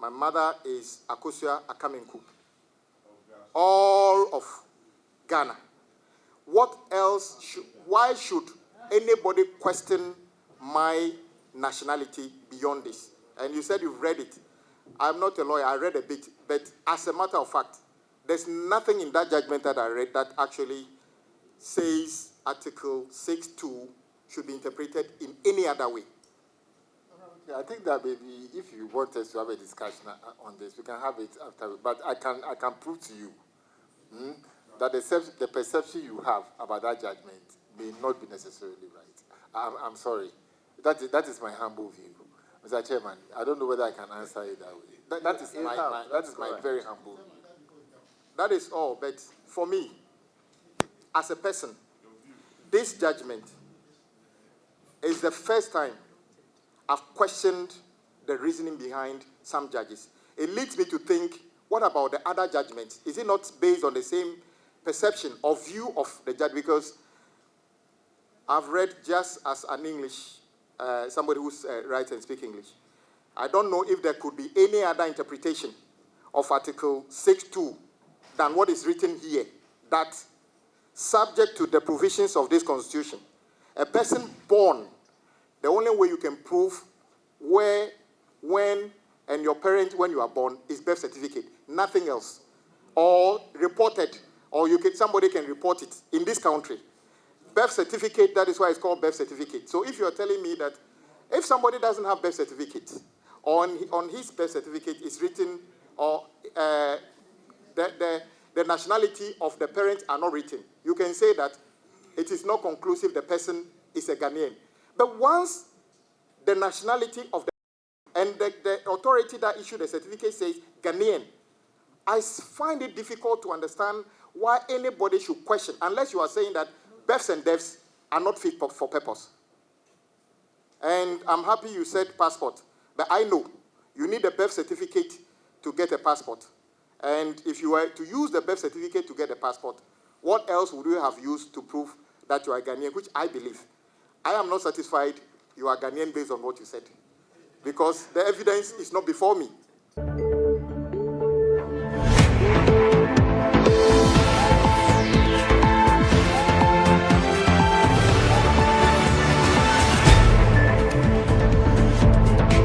My mother is Akosua Akamenku. All of Ghana. What else why should anybody question my nationality beyond this? And you said you've read it. I'm not a lawyer, I read a bit, but as a matter of fact, there's nothing in that judgment that I read that actually says Article 6.2 should be interpreted in any other way. I think that maybe if you want us to have a discussion on this, we can have it after. But I can prove to you that the perception you have about that judgment may not be necessarily right. I'm sorry. That is my humble view. Mr. Chairman, I don't know whether I can answer it that way. That is my very humble view. That is all, but for me, as a person, this judgment is the first time I've questioned the reasoning behind some judges. It leads me to think, what about the other judgments? Is it not based on the same perception or view of the judge? Because I've read just as an English, somebody who writes and speaks English. I don't know if there could be any other interpretation of Article 6.2 than what is written here, that subject to the provisions of this Constitution, a person born, the only way you can prove where, when, and your parent when you are born is birth certificate, nothing else. Or reported, or somebody can report it in this country. Birth certificate, that is why it's called birth certificate. So if you're telling me that if somebody doesn't have birth certificate, on his birth certificate is written, or the nationality of the parents are not written, you can say that it is not conclusive the person is a Ghanaian. But once the nationality of the and the authority that issued the certificate says Ghanaian, I find it difficult to understand why anybody should question, unless you are saying that births and deaths are not fit for purpose. And I'm happy you said passport, but I know you need a birth certificate to get a passport. And if you were to use the birth certificate to get a passport, what else would you have used to prove that you are Ghanaian, which I believe. I am not satisfied you are Ghanaian based on what you said, because the evidence is not before me.